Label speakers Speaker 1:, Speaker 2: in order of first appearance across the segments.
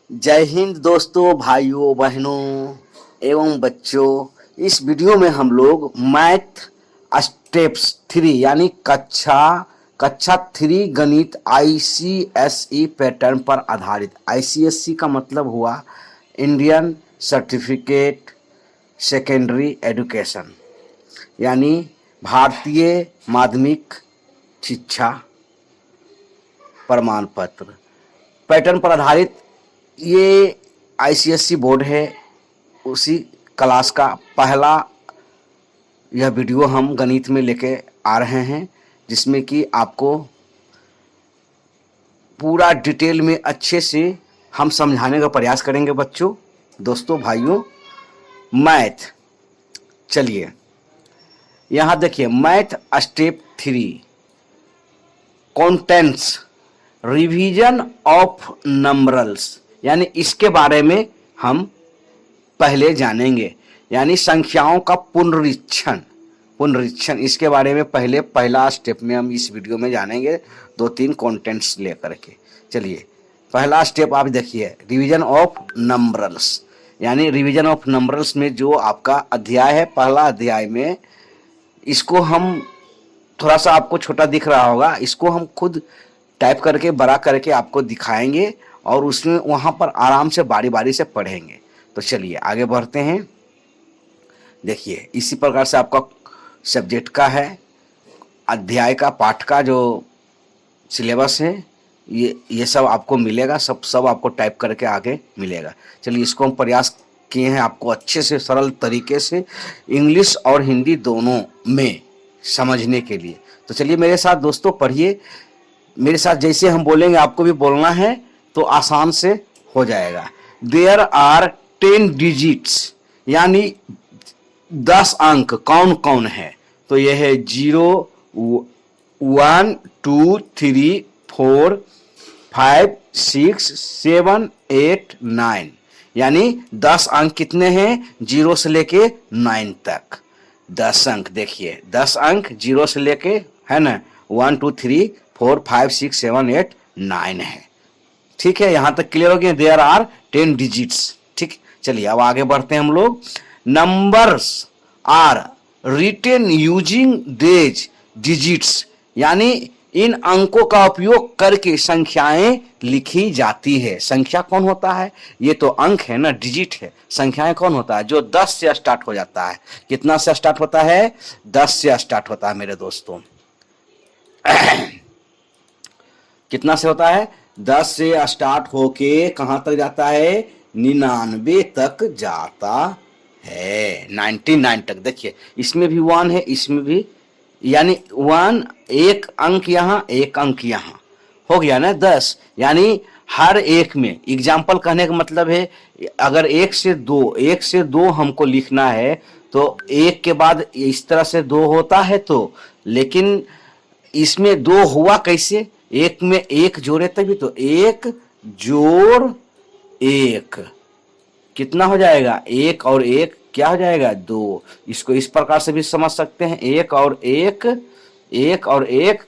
Speaker 1: जय हिंद दोस्तों, भाइयों, बहनों एवं बच्चों। इस वीडियो में हम लोग मैथ स्टेप्स 3 यानी कक्षा 3 गणित आईसीएसई पैटर्न पर आधारित। आईसीएसई का मतलब हुआ इंडियन सर्टिफिकेट सेकेंडरी एजुकेशन, यानी भारतीय माध्यमिक शिक्षा प्रमाण पत्र पैटर्न पर आधारित ये आईसीएसई बोर्ड है। उसी क्लास का पहला यह वीडियो हम गणित में लेके आ रहे हैं, जिसमें कि आपको पूरा डिटेल में अच्छे से हम समझाने का प्रयास करेंगे बच्चों, दोस्तों, भाइयों। मैथ, चलिए यहाँ देखिए, math step 3 contents revision of numerals, यानी इसके बारे में हम पहले जानेंगे, यानी संख्याओं का पुनरीक्षण इसके बारे में पहला स्टेप में हम इस वीडियो में जानेंगे, 2-3 कंटेंट्स लेकर के। चलिए पहला स्टेप आप देखिए, रिवीजन ऑफ नंबरल्स, यानी रिवीजन ऑफ नंबरल्स में जो आपका अध्याय है, पहला अध्याय में, इसको हम थोड़ा सा आपको छोटा दिख रहा होगा, इसको हम खुद टाइप करके बड़ा करके आपको दिखाएंगे और उसमें वहाँ पर आराम से बारी बारी से पढ़ेंगे। तो चलिए आगे बढ़ते हैं। देखिए इसी प्रकार से आपका सब्जेक्ट का है, अध्याय का, पाठ का जो सिलेबस है, ये सब आपको मिलेगा, सब आपको टाइप करके आगे मिलेगा। चलिए इसको हम प्रयास किए हैं आपको अच्छे से सरल तरीके से इंग्लिश और हिंदी दोनों में समझने के लिए। तो चलिए मेरे साथ दोस्तों पढ़िए, मेरे साथ जैसे हम बोलेंगे आपको भी बोलना है, तो आसान से हो जाएगा। देयर आर 10 डिजिट्स, यानी 10 अंक कौन कौन है? तो यह है 0, 1, 2, 3, 4, 5, 6, 7, 8, 9, यानी 10 अंक कितने हैं? 0 से लेके 9 तक 10 अंक। देखिए 10 अंक 0 से लेके, है ना, 1, 2, 3, 4, 5, 6, 7, 8, 9 है। ठीक है, यहां तक क्लियर हो गया? There are 10 digits. ठीक, चलिए अब आगे बढ़ते हैं हम लोग। Numbers are written using these digits, यानी इन अंकों का उपयोग करके संख्याएं लिखी जाती है। संख्या कौन होता है? ये तो अंक है ना, डिजिट है। संख्याएं कौन होता है? जो 10 से स्टार्ट हो जाता है। कितना से स्टार्ट होता है? 10 से स्टार्ट होता है मेरे दोस्तों। कितना से होता है? 10 से स्टार्ट होके कहां तक जाता है? 99 तक जाता है, 99 तक। देखिए इसमें भी 1 है, इसमें भी, यानी 1, एक अंक यहाँ, एक अंक यहाँ, हो गया ना 10। यानी हर एक में, एग्जाम्पल कहने का मतलब है, अगर 1 से 2 हमको लिखना है, तो 1 के बाद इस तरह से 2 होता है, तो लेकिन इसमें 2 हुआ कैसे? 1 में 1 जोड़े तभी तो, 1 जोड़ 1 कितना हो जाएगा? 1 और 1 क्या हो जाएगा? 2। इसको इस प्रकार से भी समझ सकते हैं, 1 और 1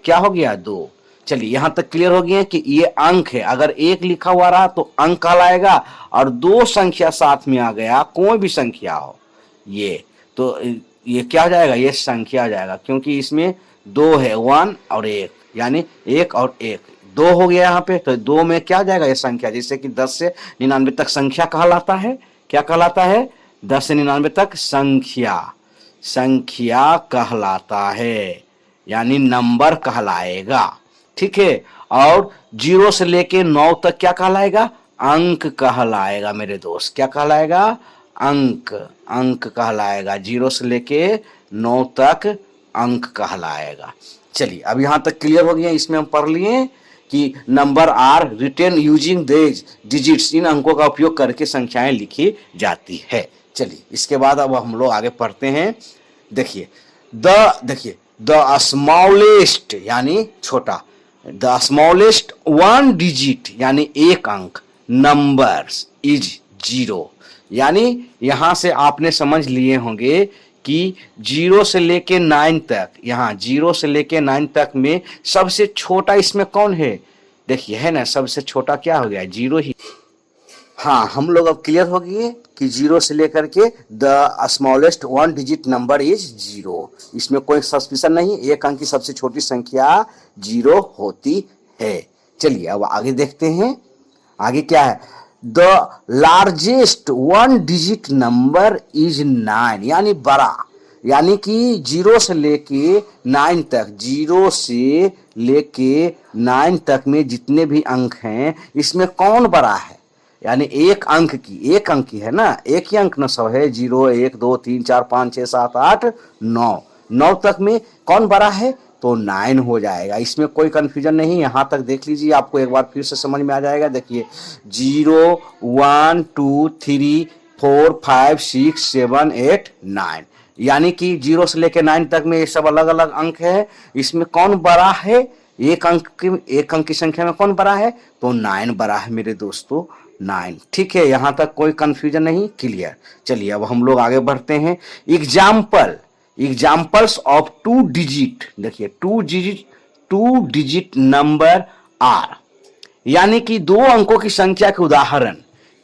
Speaker 1: क्या हो गया? 2। चलिए यहां तक क्लियर हो गया कि ये अंक है। अगर 1 लिखा हुआ रहा तो अंक कहलाएगा, और 2 संख्या साथ में आ गया, कोई भी संख्या हो ये, तो ये क्या हो जाएगा? ये संख्या आ जाएगा, क्योंकि इसमें 2 है, 1 और 1, यानी 1 और 1, 2 हो गया यहाँ पे। तो 2 में क्या हो जाएगा? ये संख्या, जिससे कि 10 से 99 तक संख्या कहलाता है। क्या कहलाता है? 10 से 99 तक संख्या कहलाता है, यानी नंबर कहलाएगा। ठीक है, और 0 से लेके 9 तक क्या कहलाएगा? अंक कहलाएगा मेरे दोस्त। क्या कहलाएगा? अंक कहलाएगा। 0 से लेके 9 तक अंक कहलाएगा। चलिए अब यहां तक क्लियर हो गया। इसमें हम पढ़ लिए कि number are written using these digits, इन अंकों का उपयोग करके संख्याएं लिखी जाती है। चलिए इसके बाद अब हम लोग आगे पढ़ते हैं। देखिए द स्मॉलेस्ट, यानी छोटा, द स्मॉलेस्ट 1 डिजिट, यानी एक अंक, नंबर्स इज 0, यानी यहां से आपने समझ लिए होंगे कि 0 से लेके 9 तक, यहाँ 0 से लेके 9 तक में सबसे छोटा इसमें कौन है? देखिए है ना, सबसे छोटा क्या हो गया? 0 ही। हाँ, हम लोग अब क्लियर हो गए कि जीरो से लेकर के the smallest one digit number is zero. इसमें कोई सस्पिशन नहीं, एक अंक की सबसे छोटी संख्या जीरो होती है। चलिए अब आगे देखते हैं, आगे क्या है। The largest one digit number is nine, यानी बड़ा, यानी कि जीरो से लेके नाइन तक, जीरो से लेके नाइन तक में जितने भी अंक हैं इसमें कौन बड़ा है, यानी एक अंक की है ना, एक ही अंक न सब है, 0 1 2 3 4 5 6 7 8 9, 9 तक में कौन बड़ा है, तो 9 हो जाएगा। इसमें कोई कंफ्यूजन नहीं, यहां तक देख लीजिए, आपको एक बार फिर से समझ में आ जाएगा। देखिए 0 1 2 3 4 5 6 7 8 9, यानी कि 0 से लेकर 9 तक में ये सब अलग अलग अंक है। इसमें कौन बड़ा है, एक अंक की संख्या में कौन बड़ा है, तो 9 बड़ा है मेरे दोस्तों, 9। ठीक है, यहां तक कोई कंफ्यूजन नहीं, क्लियर। चलिए अब हम लोग आगे बढ़ते हैं। एग्जाम्पल्स ऑफ टू डिजिट, देखिए टू डिजिट नंबर आर, यानी कि दो अंकों की संख्या के उदाहरण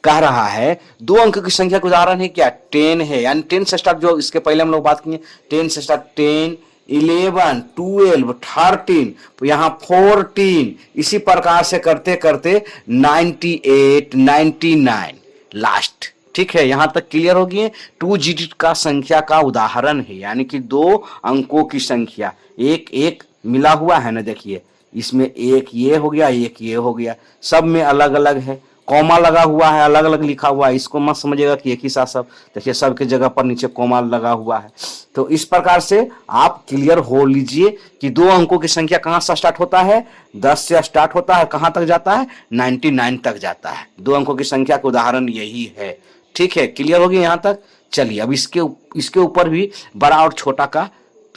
Speaker 1: कह रहा है। दो अंक की संख्या के उदाहरण है क्या, 10 है, यानी 10 से स्टार्ट, जो इसके पहले हम लोग बात किए 10 से स्टार्ट, 10 11 12 13, यहां 14, इसी प्रकार से करते करते 98 99 लास्ट। ठीक है, यहां तक क्लियर हो गई। टू डिजिट का संख्या का उदाहरण है, यानी कि दो अंकों की संख्या एक एक मिला हुआ है ना, देखिए इसमें एक ये हो गया, एक ये हो गया, सब में अलग अलग है, कॉमा लगा हुआ है, अलग अलग लिखा हुआ है, इसको मत समझिएगा कि एक ही साथ सब, देखिए सबके जगह पर नीचे कॉमा लगा हुआ है। तो इस प्रकार से आप क्लियर हो लीजिए कि दो अंकों की संख्या कहां से स्टार्ट होता है, 10 से स्टार्ट होता है, कहां तक जाता है, 99 तक जाता है। दो अंकों की संख्या का उदाहरण यही है। ठीक है, क्लियर होगी यहां तक। चलिए अब इसके ऊपर भी बड़ा और छोटा का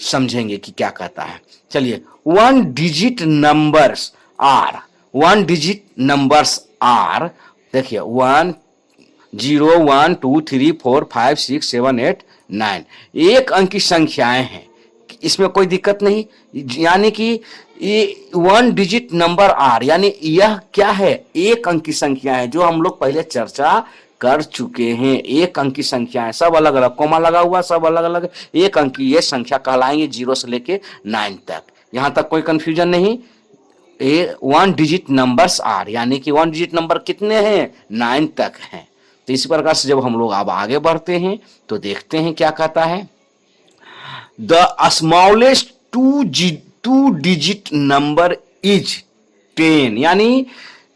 Speaker 1: समझेंगे कि क्या कहता है। चलिए वन डिजिट नंबर्स आर, देखिए 1 0 1 2 3 4 5 6 7 8 9, एक अंक की संख्याएं हैं, इसमें कोई दिक्कत नहीं। यानी कि ये वन डिजिट नंबर आर, यानी यह क्या है, एक अंक की संख्या है, जो हम लोग पहले चर्चा कर चुके हैं। एक अंक की संख्याएं सब अलग अलग, कोमा लगा हुआ, सब अलग अलग एक अंक की ये संख्या कहलाएंगे 0 से लेके 9 तक। यहां तक कोई कंफ्यूजन नहीं। वन डिजिट नंबर्स आर, यानी कि वन डिजिट नंबर कितने हैं, 9 तक हैं। तो इसी प्रकार से जब हम लोग अब आगे बढ़ते हैं तो देखते हैं क्या कहता है। The smallest two digit number is 10, यानी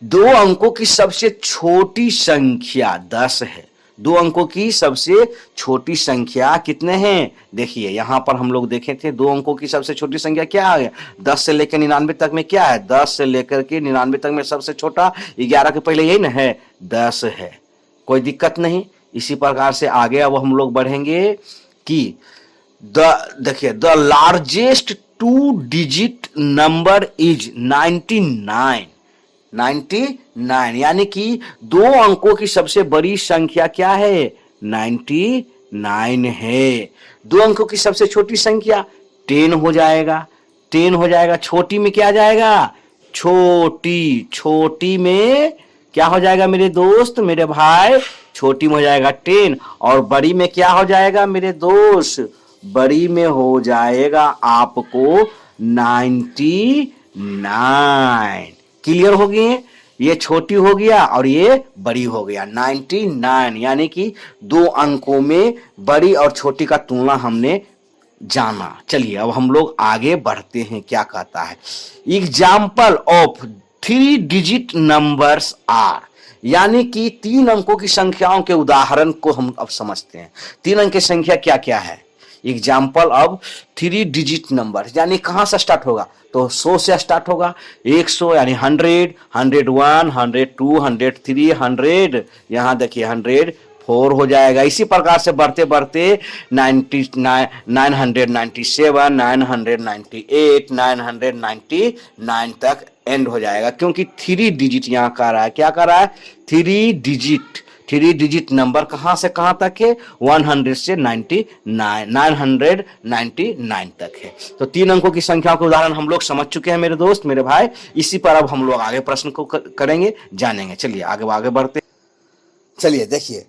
Speaker 1: दो अंकों की सबसे छोटी संख्या 10 है। दो अंकों की सबसे छोटी संख्या कितने हैं, देखिए यहां पर हम लोग देखे थे, दो अंकों की सबसे छोटी संख्या क्या है, 10 से लेकर 99 तक में क्या है, 10 से लेकर के 99 तक में सबसे छोटा 11 के पहले यही ना है, 10 है, कोई दिक्कत नहीं। इसी प्रकार से आगे अब हम लोग बढ़ेंगे कि देखिए the largest two digit number is 99, 99, यानी कि दो अंकों की सबसे बड़ी संख्या क्या है, 99 है। दो अंकों की सबसे छोटी संख्या 10 हो जाएगा, 10 हो जाएगा। छोटी में क्या जाएगा, छोटी में क्या हो जाएगा मेरे दोस्त, मेरे भाई, छोटी में हो जाएगा 10, और बड़ी में क्या हो जाएगा मेरे दोस्त, बड़ी में हो जाएगा आपको 99। क्लियर हो गई, ये छोटी हो गया और ये बड़ी हो गया 99, यानी कि दो अंकों में बड़ी और छोटी का तुलना हमने जाना। चलिए अब हम लोग आगे बढ़ते हैं, क्या कहता है। Example of 3 digit numbers are, यानी कि 3 अंकों की संख्याओं के उदाहरण को हम अब समझते हैं। 3 अंक की संख्या क्या क्या है, एग्जाम्पल ऑफ 3 डिजिट नंबर, यानी कहां से स्टार्ट होगा, तो 100 से स्टार्ट होगा, 100 यानी 100, 101, 102, 103, 100, यहां देखिए 104 हो जाएगा। इसी प्रकार से बढ़ते बढ़ते 997, 998, 999 तक एंड हो जाएगा, क्योंकि 3 डिजिट यहां कह रहा है, क्या कह रहा है, 3 डिजिट नंबर कहां से कहां तक है, 100 से 999 तक है। तो 3 अंकों की संख्याओं के उदाहरण हम लोग समझ चुके हैं मेरे दोस्त, मेरे भाई। इसी पर अब हम लोग आगे प्रश्न को करेंगे, जानेंगे। चलिए आगे बढ़ते। चलिए देखिए,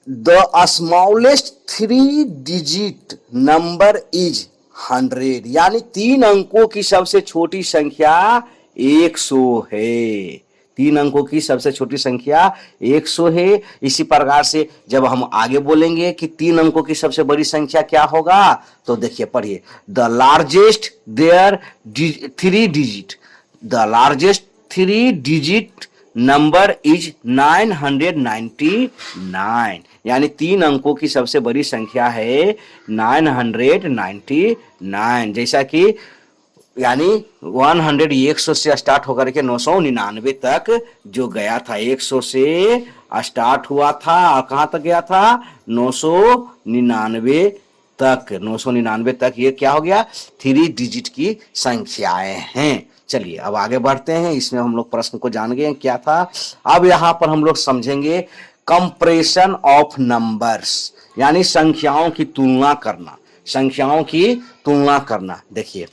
Speaker 1: the smallest 3 digit number is 100, यानी 3 अंकों की सबसे छोटी संख्या 100 है। 3 अंकों की सबसे छोटी संख्या 100 है। इसी प्रकार से जब हम आगे बोलेंगे कि 3 अंकों की सबसे बड़ी संख्या क्या होगा, तो देखिए पढ़िए, the largest there 3 digit, the largest 3 digit number is 999, यानी 3 अंकों की सबसे बड़ी संख्या है 999। जैसा कि यानी 100 से स्टार्ट होकर के 999 तक जो गया था, 100 से स्टार्ट हुआ था और कहां तक गया था, 999 तक। 999 तक ये क्या हो गया, 3 डिजिट की संख्याएं हैं। चलिए अब आगे बढ़ते हैं, इसमें हम लोग प्रश्न को जान गए क्या था। अब यहां पर हम लोग समझेंगे कंप्रेशन ऑफ नंबर्स, यानी संख्याओं की तुलना करना, संख्याओं की तुलना करना। देखिए,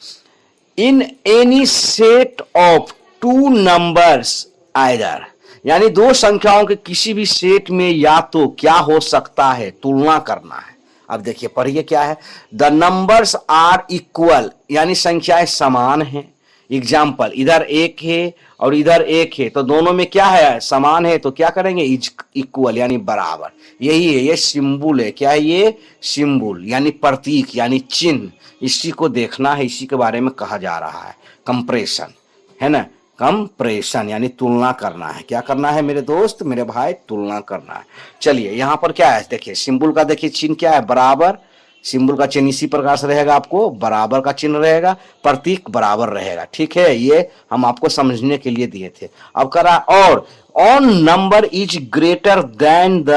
Speaker 1: in any set of 2 numbers either, यानी 2 संख्याओं के किसी भी सेट में या तो क्या हो सकता है, तुलना करना है। अब देखिए पढ़िए क्या है, द नंबर्स आर इक्वल, यानी संख्याएं समान हैं। एग्जाम्पल, इधर 1 है और इधर 1 है, तो दोनों में क्या है, समान है, तो क्या करेंगे, इज इक्वल, यानी बराबर। यही है, ये सिंबल है, क्या है ये, सिंबल यानी प्रतीक यानी चिन्ह। इसी को देखना है, इसी के बारे में कहा जा रहा है, कंप्रेशन है ना। कंप्रेशन यानी तुलना करना है। क्या करना है मेरे दोस्त, मेरे भाई, तुलना करना है। चलिए यहां पर क्या है, देखिए सिंबल का देखिए चिन्ह क्या है, बराबर। सिंबल का चिन्ह इसी प्रकार से रहेगा, आपको बराबर का चिन्ह रहेगा, प्रतीक बराबर रहेगा। ठीक है, ये हम आपको समझने के लिए दिए थे। अब करा, और on number is greater than the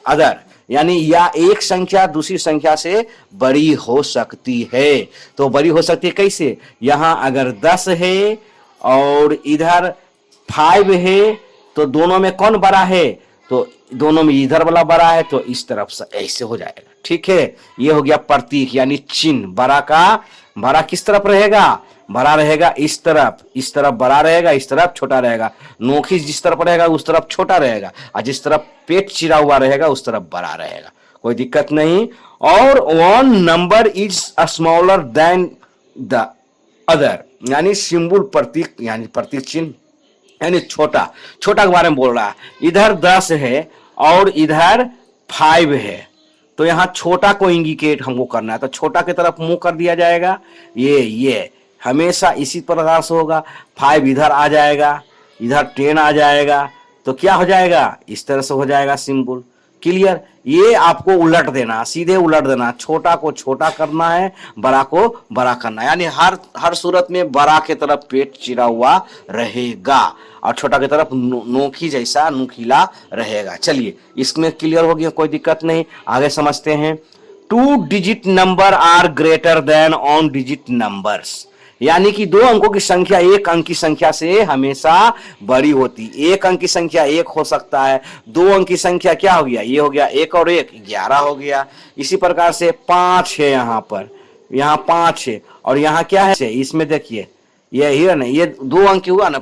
Speaker 1: other, यानी या एक संख्या दूसरी संख्या से बड़ी हो सकती है। तो बड़ी हो सकती है कैसे, यहां अगर 10 है और इधर 5 है, तो दोनों में कौन बड़ा है, तो दोनों में इधर वाला बड़ा है, तो इस तरफ से ऐसे हो जाएगा। ठीक है, ये हो गया प्रतीक यानी चिन्ह। बड़ा का बड़ा किस तरफ रहेगा, बड़ा रहेगा इस तरफ बड़ा रहेगा, इस तरफ छोटा रहेगा। नोखी जिस तरफ रहेगा उस तरफ छोटा रहेगा, और जिस तरफ पेट चिरा हुआ रहेगा उस तरफ बड़ा रहेगा, कोई दिक्कत नहीं। और one number is smaller than the other, यानी सिंबल प्रतीक यानी प्रतीक चिन्ह यानी छोटा, छोटा के बारे में बोल रहा है। इधर 10 है और इधर 5 है, तो यहां छोटा को इंडिकेट हमको करना है, तो छोटा की तरफ मुंह कर दिया जाएगा। ये हमेशा इसी प्रकार से होगा। 5 इधर आ जाएगा, इधर 10 आ जाएगा, तो क्या हो जाएगा, इस तरह से हो जाएगा सिंबल। क्लियर, ये आपको उलट देना, सीधे उलट देना, छोटा को छोटा करना है, बड़ा को बड़ा करना है, यानी हर सूरत में बड़ा के तरफ पेट चिरा हुआ रहेगा और छोटा की तरफ नोखी जैसा नुकीला रहेगा। चलिए इसमें क्लियर हो गया, कोई दिक्कत नहीं, आगे समझते हैं। 2 digit number are greater than one digit numbers, यानी कि 2 अंकों की संख्या 1 अंक की संख्या से हमेशा बड़ी होती। 1 अंक की संख्या 1 हो सकता है, 2 अंक की संख्या क्या हो गया, ये हो गया 1 और 1 11 हो गया। इसी प्रकार से 5 है, यहाँ पर यहाँ 5 है और यहाँ क्या है, इसमें देखिए ये ही ना, ये 2 अंक हुआ ना,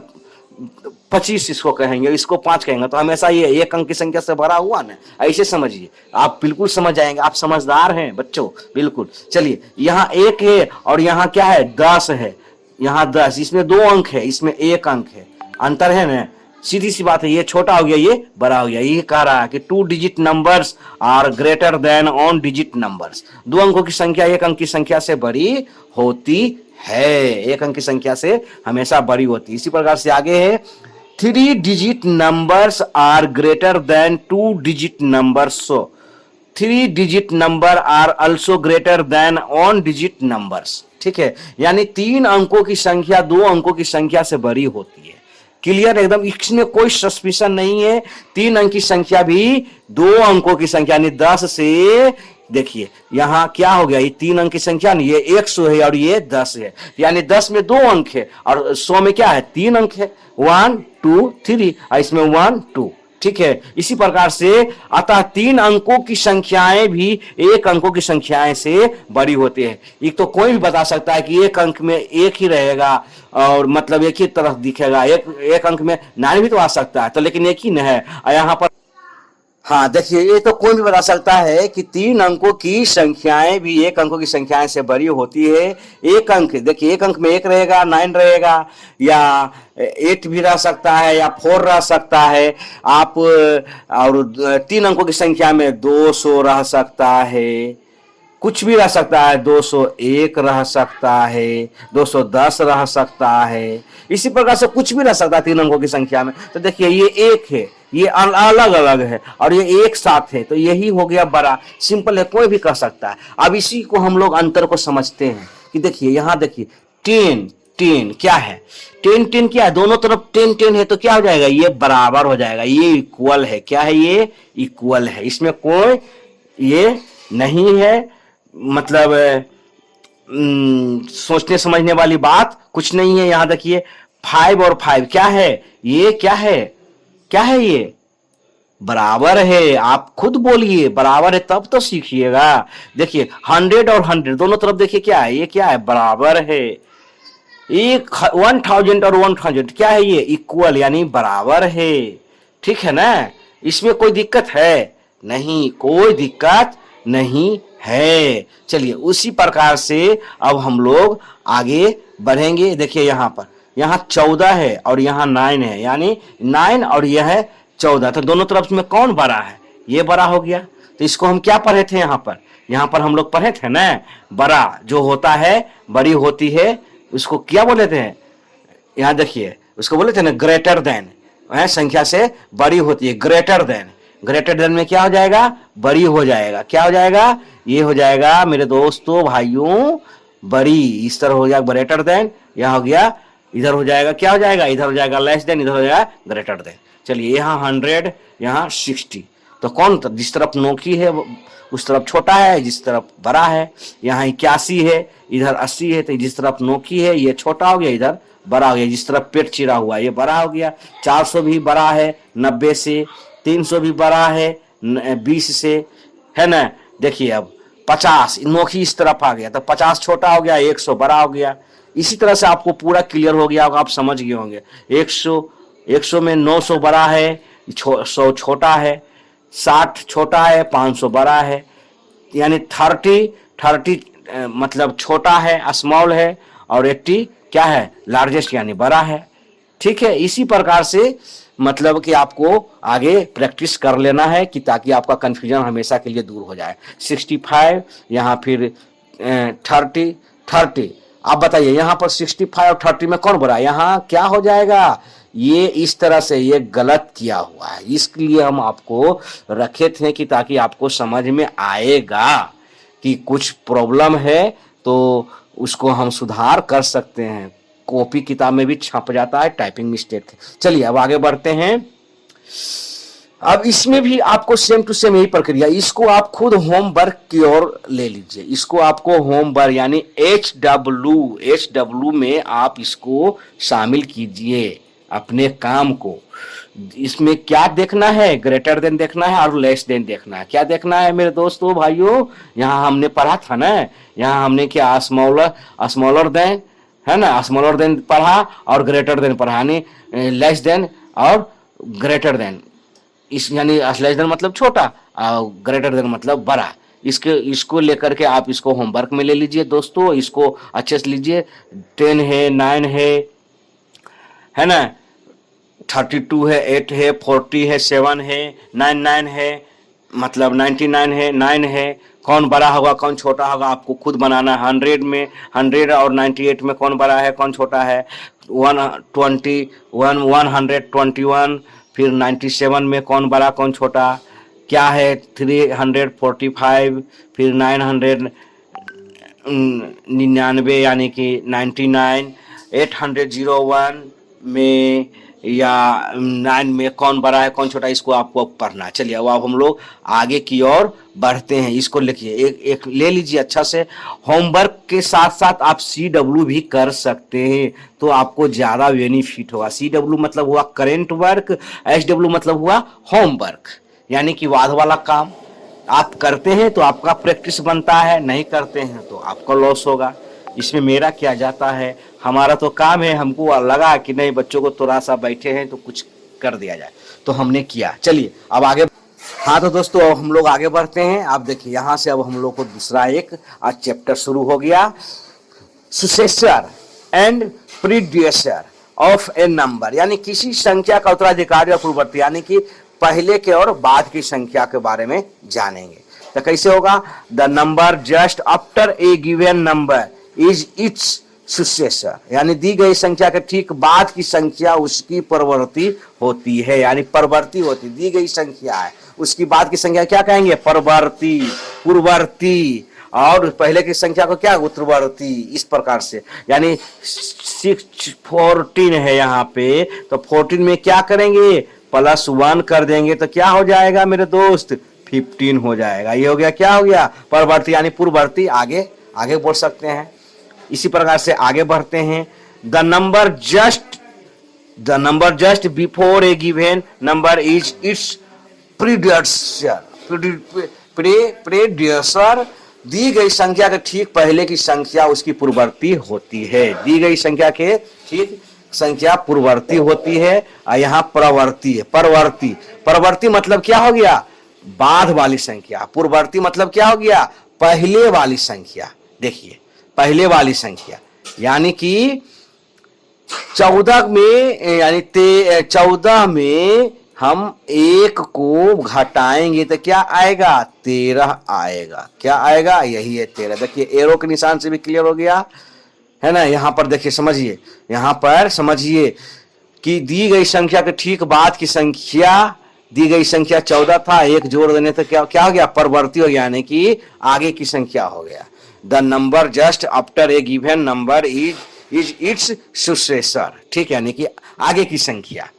Speaker 1: 25 इसको कहेंगे, इसको 5 कहेंगे, तो हमेशा ये 1 अंक की संख्या से भरा हुआ ना, ऐसे समझिए, आप बिल्कुल समझ जाएंगे, आप समझदार हैं बच्चों, बिल्कुल। चलिए यहाँ 1 है और यहाँ क्या है, 10 है, यहाँ 10, इसमें 2 अंक है, इसमें 1 अंक है, अंतर है ना, सीधी सी बात है, ये छोटा हो गया, ये बड़ा हो गया। ये कह रहा है कि 2 digit numbers are greater than one digit numbers, 2 अंकों की संख्या 1 अंक की संख्या से बड़ी होती है, 1 अंक की संख्या से हमेशा बड़ी होती है। इसी प्रकार से आगे है, 3 digit numbers are greater than 2 digit numbers, so 3 digit number are also greater than 1 digit numbers. ठीक है, यानी 3 अंकों की संख्या 2 अंकों की संख्या से बड़ी होती है। क्लियर एकदम, इसमें कोई सस्पिशन नहीं है। 3 अंक की संख्या भी 2 अंकों की संख्या यानी 10 से, देखिए यहां क्या हो गया, ये 3 अंक की संख्या नहीं, ये 100 है और ये 10 है, यानी 10 में 2 अंक है और 100 में क्या है, 3 अंक है, 1 2 3, और इसमें 1 2। ठीक है, इसी प्रकार से अतः 3 अंकों की संख्याएं भी 1 अंकों की संख्याएं से बड़ी होती है। एक तो कोई भी बता सकता है कि 1 अंक में 1 ही रहेगा और मतलब एक ही तरफ दिखेगा, एक अंक में 9 भी तो आ सकता है, तो लेकिन एक ही न है। यहाँ पर हाँ देखिए, ये तो कोई भी बता सकता है कि 3 अंकों की संख्याएं भी 1 अंकों की संख्याएं से बड़ी होती है। एक अंक देखिए, एक अंक में 1 रहेगा, 9 रहेगा, या 8 भी रह सकता है, या 4 रह सकता है। आप और 3 अंकों की संख्या में 200 रह सकता है, कुछ भी रह सकता है, 201 रह सकता है, 210 रह सकता है, इसी प्रकार से कुछ भी रह सकता है 3 अंकों की संख्या में। तो देखिए, ये एक है, ये अलग अलग है, और ये एक साथ है, तो यही हो गया बड़ा। सिंपल है, कोई भी कर सकता है। अब इसी को हम लोग अंतर को समझते हैं कि देखिए, यहाँ देखिए 10 10 क्या है, 10 10 क्या है, दोनों तरफ 10 10 है, तो क्या हो जाएगा, ये बराबर हो जाएगा, ये इक्वल है। क्या है, ये इक्वल है, इसमें कोई ये नहीं है, मतलब सोचने समझने वाली बात कुछ नहीं है। यहां देखिए 5 और 5 क्या है, ये क्या है, क्या है, ये बराबर है। आप खुद बोलिए बराबर है, तब तो सीखिएगा। देखिए 100 और 100 दोनों तरफ देखिए क्या है, ये क्या है, बराबर है। एक 1000 और 1000 क्या है, ये इक्वल यानी बराबर है। ठीक है ना, इसमें कोई दिक्कत है नहीं, कोई दिक्कत नहीं है। चलिए उसी प्रकार से अब हम लोग आगे बढ़ेंगे। देखिए यहाँ पर, यहाँ 14 है और यहाँ 9 है, यानी 9 और यह है 14, तो दोनों तरफ में कौन बड़ा है, ये बड़ा हो गया। तो इसको हम क्या पढ़े थे यहाँ पर हम लोग पढ़े थे ना, बड़ा जो होता है, बड़ी होती है, उसको क्या बोले थे, यहाँ देखिए उसको बोले थे ना ग्रेटर देन, है संख्या से बड़ी होती है, ग्रेटर देन। ग्रेटर देन में क्या हो जाएगा, बड़ी हो जाएगा। क्या हो जाएगा, ये हो जाएगा मेरे दोस्तों भाइयों बड़ी, इस तरह हो जाएगा ग्रेटर देन। यह हो गया, इधर हो जाएगा, क्या हो जाएगा, इधर हो जाएगा लेस देन, इधर हो जाएगा ग्रेटर देन। चलिए यहाँ 100, यहाँ 60, तो कौन, जिस तरफ नोकी है उस तरफ छोटा है, जिस तरफ बड़ा है। यहाँ 81 है, इधर 80 है, तो जिस तरफ नोकी है ये छोटा हो गया, इधर बड़ा हो गया। जिस तरफ पेट चिरा हुआ ये बड़ा हो गया। 400 भी बड़ा है 90 से, 300 भी बड़ा है 20 से, है ना। देखिए अब 50 नोकी इस तरफ आ गया, तो 50 छोटा हो गया, 100 बड़ा हो गया। इसी तरह से आपको पूरा क्लियर हो गया होगा, आप समझ गए होंगे। 100 में 900 बड़ा है, 100 छोटा है, 60 छोटा है, 500 बड़ा है, यानी 30 मतलब छोटा है, स्मॉल है, और 80 क्या है, लार्जेस्ट यानी बड़ा है। ठीक है, इसी प्रकार से मतलब कि आपको आगे प्रैक्टिस कर लेना है कि ताकि आपका कंफ्यूजन हमेशा के लिए दूर हो जाए। 65, यहाँ फिर 30। आप बताइए यहाँ पर 65 और 30 में कौन बड़ा है, यहाँ क्या हो जाएगा, ये इस तरह से ये गलत किया हुआ है। इसलिए हम आपको रखे थे कि ताकि आपको समझ में आएगा कि कुछ प्रॉब्लम है तो उसको हम सुधार कर सकते हैं। कॉपी किताब में भी छप जाता है टाइपिंग मिस्टेक। चलिए अब आगे बढ़ते हैं। अब इसमें भी आपको सेम टू सेम यही प्रक्रिया, इसको आप खुद होमवर्क की ओर ले लीजिए। इसको आपको होमवर्क यानी HW में आप इसको शामिल कीजिए अपने काम को। इसमें क्या देखना है, ग्रेटर देन देखना है और लेस देन देखना है। क्या देखना है मेरे दोस्तों भाइयों, यहाँ हमने पढ़ा था ना, यहाँ हमने क्या स्मॉलर देन, है ना, स्मॉलर देन पढ़ा और ग्रेटर देन पढ़ा, यानी लेस देन और ग्रेटर देन। इस यानी लेस देन मतलब छोटा और ग्रेटर देन मतलब बड़ा। इसको लेकर के आप इसको होमवर्क में ले लीजिए दोस्तों, इसको अच्छे से लीजिए। 10 है, 9 है ना, 32 है, 8 है, 40 है, 7 है, 9 है, मतलब 99 है, 9 है। कौन बड़ा होगा कौन छोटा होगा आपको खुद बनाना है। 100 में 100 और 98 में कौन बड़ा है कौन छोटा है। 121, फिर 97 में कौन बड़ा कौन छोटा क्या है। 345, फिर 999 यानी कि 99, 801 में या 9 में कौन बड़ा है कौन छोटा, इसको आपको पढ़ना। चलिए अब हम लोग आगे की ओर बढ़ते हैं। इसको लिखिए, एक ले लीजिए अच्छा से। होमवर्क के साथ साथ आप CW भी कर सकते हैं तो आपको ज़्यादा बेनिफिट होगा। CW मतलब हुआ करेंट वर्क, SW मतलब हुआ होमवर्क, यानी कि वाद वाला काम। आप करते हैं तो आपका प्रैक्टिस बनता है, नहीं करते हैं तो आपका लॉस होगा। इसमें मेरा क्या जाता है, हमारा तो काम है, हमको लगा कि नहीं बच्चों को थोड़ा सा बैठे हैं तो कुछ कर दिया जाए, तो हमने किया। चलिए अब आगे। हाँ तो दोस्तों अब हम लोग आगे बढ़ते हैं। आप देखिए यहाँ से अब हम लोग को दूसरा एक आज चैप्टर शुरू हो गया, successor and predecessor of a number, यानी किसी संख्या का उत्तराधिकारी और पूर्ववर्ती, यानी कि पहले के और बाद की संख्या के बारे में जानेंगे। तो कैसे होगा, the number just after a given number is it's सुसेसर, यानी दी गई संख्या के ठीक बाद की संख्या उसकी परवर्ती होती है, यानी परवर्ती होती, दी गई संख्या है उसकी बाद की संख्या क्या कहेंगे, परवर्ती, पूर्ववर्ती, और पहले की संख्या को क्या, उत्तरवर्ती, इस प्रकार से। यानी 14 है यहाँ पे, तो 14 में क्या करेंगे, +1 कर देंगे तो क्या हो जाएगा मेरे दोस्त, 15 हो जाएगा। ये हो गया, क्या हो गया, परवर्ती यानी पूर्ववर्ती। आगे आगे बढ़ सकते हैं, इसी प्रकार से आगे बढ़ते हैं। The number just before a given number is its predecessor, दी गई संख्या के ठीक पहले की संख्या उसकी पूर्ववर्ती होती है, दी गई संख्या के ठीक संख्या पूर्ववर्ती होती है, और यहाँ प्रवर्ती है, परवर्ती। परवर्ती मतलब क्या हो गया, बाद वाली संख्या, पूर्ववर्ती मतलब क्या हो गया, पहले वाली संख्या। देखिए पहले वाली संख्या, यानी कि 14 में, यानी 14 में हम 1 को घटाएंगे तो क्या आएगा, 13 आएगा। क्या आएगा, यही है 13। देखिए एरो के निशान से भी क्लियर हो गया है ना। यहाँ पर देखिए समझिए, यहाँ पर समझिए कि दी गई संख्या के ठीक बाद की संख्या, दी गई संख्या 14 था, 1 जोड़ देने तो क्या हो गया, परवर्ती हो गया, यानी कि आगे की संख्या हो गया। The number just after a given number is it's सुसेसर, ठीक, यानी कि आगे की संख्या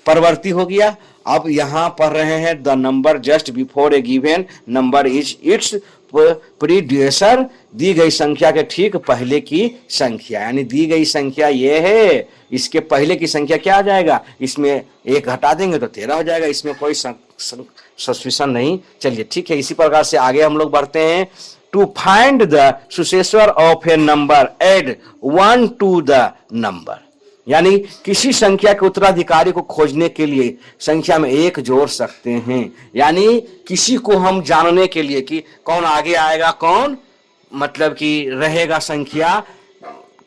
Speaker 1: परवर्ती हो गया। अब यहां पढ़ रहे हैं the number just before a given number is its predecessor, दी गई संख्या के ठीक पहले की संख्या, यानी दी गई संख्या ये है, इसके पहले की संख्या क्या आ जाएगा, इसमें 1 घटा देंगे तो 13 हो जाएगा, इसमें कोई सस्पिशन नहीं। चलिए ठीक है, इसी प्रकार से आगे हम लोग बढ़ते हैं। To find the successor of a number add 1 to the number, यानी किसी संख्या के उत्तराधिकारी को खोजने के लिए संख्या में 1 जोड़ सकते हैं, यानी किसी को हम जानने के लिए कि कौन आगे आएगा, कौन मतलब कि रहेगा संख्या,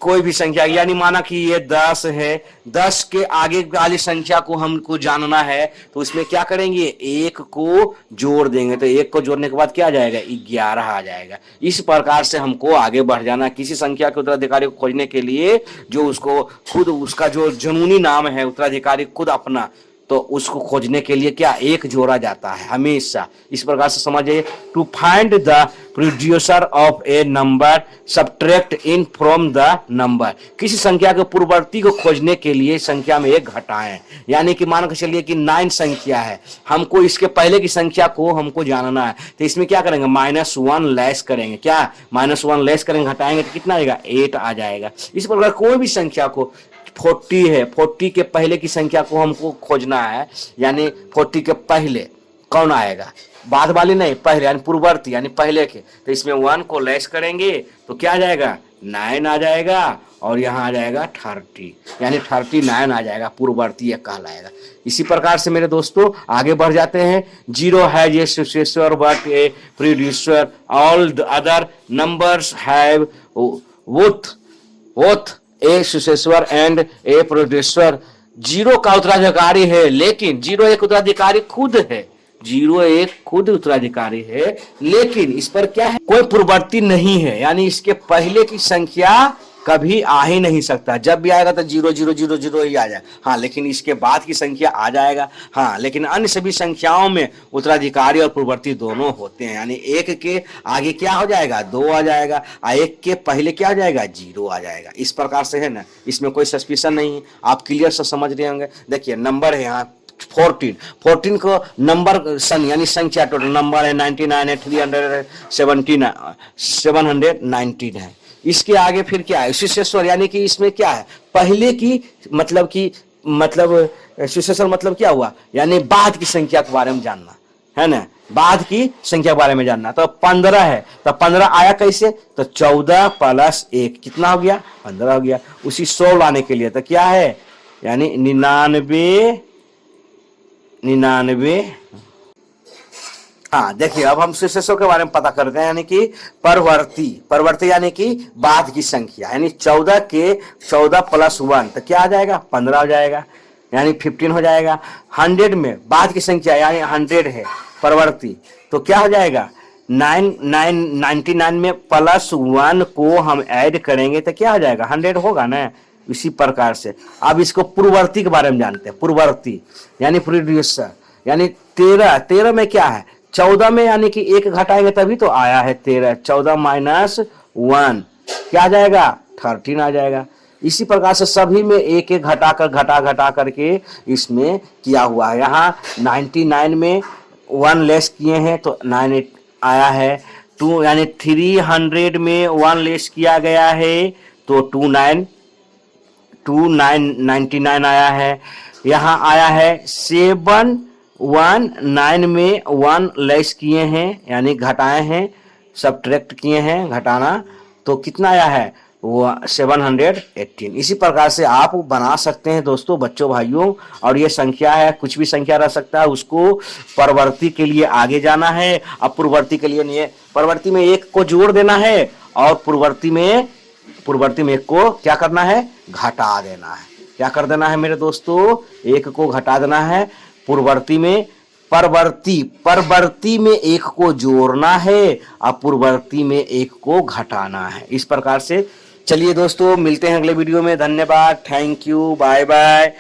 Speaker 1: कोई भी संख्या, यानी माना कि ये 10 है, 10 के आगे वाली संख्या को हमको जानना है, तो इसमें क्या करेंगे, 1 को जोड़ देंगे, तो 1 को जोड़ने के बाद क्या आ जाएगा, 11 आ जाएगा। इस प्रकार से हमको आगे बढ़ जाना, किसी संख्या के उत्तराधिकारी को खोजने के लिए जो उसको खुद, उसका जो जनूनी नाम है उत्तराधिकारी खुद अपना, तो उसको खोजने के लिए क्या, 1 जोड़ा जाता है हमेशा। इस प्रकार से समझिए, to find the producer of a number subtract in from the number, किसी संख्या के पूर्ववर्ती को खोजने के लिए संख्या में 1 घटाएं, यानी कि मान के चलिए कि 9 संख्या है, हमको इसके पहले की संख्या को हमको जानना है, तो इसमें क्या करेंगे, -1 लेस करेंगे, क्या -1 लेस करेंगे, घटाएंगे तो कितना आएगा, 8 आ जाएगा। इस प्रकार कोई भी संख्या को, 40 है, 40 के पहले की संख्या को हमको खोजना है, यानी 40 के पहले कौन आएगा, बाद वाली नहीं, पहले यानी पूर्ववर्ती, यानी पहले के, तो इसमें 1 को लेस करेंगे तो क्या आ जाएगा, 9 आ जाएगा, और यहाँ आ जाएगा 30, यानी 39 आ जाएगा, पूर्ववर्ती यह कहलाएगा। इसी प्रकार से मेरे दोस्तों आगे बढ़ जाते हैं। 0 has a successor but a predecessor, all the other numbers have both a successor and a predecessor. 0 का उत्तराधिकारी है, लेकिन 0 एक उत्तराधिकारी खुद है, 0 एक खुद उत्तराधिकारी है, लेकिन इस पर क्या है, कोई पूर्ववर्ती नहीं है, यानी इसके पहले की संख्या कभी आ ही नहीं सकता, जब भी आएगा तो 0 0 0 0 ही आ जाए, हाँ, लेकिन इसके बाद की संख्या आ जाएगा, हाँ, लेकिन अन्य सभी संख्याओं में उत्तराधिकारी और पूर्ववर्ती दोनों होते हैं, यानी 1 के आगे क्या हो जाएगा, 2 आ जाएगा, और 1 के पहले क्या आ जाएगा, 0 आ जाएगा। इस प्रकार से है ना, इसमें कोई सस्पिशन नहीं है, आप क्लियर से समझ रहे होंगे। देखिए नंबर है यहाँ 14 को नंबर सन यानी संख्या, टोटल नंबर है 99 है, 719 है। इसके आगे फिर क्या है, सुसेसर, यानी कि इसमें क्या है, पहले की मतलब सुसेसर मतलब क्या हुआ, यानी बाद की संख्या के बारे में जानना है ना, बाद की संख्या के बारे में जानना। तो 15 है, तो 15 आया कैसे, तो 14 + 1 कितना हो गया, 15 हो गया। उसी 100 लाने के लिए तो क्या है, यानी 99 हाँ देखिए, अब हम सुशेषों के बारे में पता करते हैं, यानी कि परवर्ती। परवर्ती यानी कि बाद की संख्या, यानी 14 के 14 प्लस 1 तो क्या आ जाएगा, 15 हो जाएगा, यानी 15 हो जाएगा। 100 में बाद की संख्या यानी 100 है परवर्ती, तो क्या हो जाएगा, 99 में प्लस 1 को हम ऐड करेंगे तो क्या हो जाएगा, 100 होगा ना। इसी प्रकार से अब इसको पूर्ववर्ती के बारे में जानते हैं। पूर्ववर्ती यानी प्रीडियूसर, यानी 13 में क्या है, 14 में यानी कि 1 घटाएंगे तभी तो आया है 13। 14 माइनस 1 क्या आ जाएगा, 13 आ जाएगा। इसी प्रकार से सभी में एक एक घटा करके इसमें किया हुआ है। यहाँ 99 में 1 लेस किए हैं तो 98 आया है। 2 यानी 300 में 1 लेस किया गया है तो 2999 आया है। यहाँ आया है 719 में 1 लेस किए हैं यानी घटाए हैं, सब्ट्रैक्ट किए हैं, घटाना, तो कितना आया है, वो 718। इसी प्रकार से आप बना सकते हैं दोस्तों, बच्चों भाइयों। और ये संख्या है, कुछ भी संख्या रह सकता है, उसको परवर्ती के लिए आगे जाना है। अब पूर्ववर्ती के लिए नहीं है, परवर्ती में 1 को जोड़ देना है और पूर्ववर्ती में 1 को क्या करना है, घटा देना है। क्या कर देना है मेरे दोस्तों, 1 को घटा देना है पूर्ववर्ती में। परवर्ती में 1 को जोड़ना है और पूर्ववर्ती में 1 को घटाना है। इस प्रकार से चलिए दोस्तों, मिलते हैं अगले वीडियो में। धन्यवाद, थैंक यू, बाय बाय।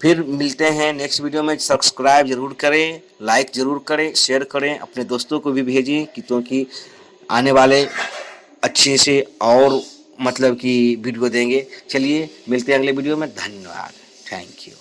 Speaker 1: फिर मिलते हैं नेक्स्ट वीडियो में। सब्सक्राइब जरूर करें, लाइक जरूर करें, शेयर करें, अपने दोस्तों को भी भेजें, क्योंकि आने वाले अच्छे से और मतलब कि वीडियो देंगे। चलिए मिलते हैं अगले वीडियो में। धन्यवाद, थैंक यू।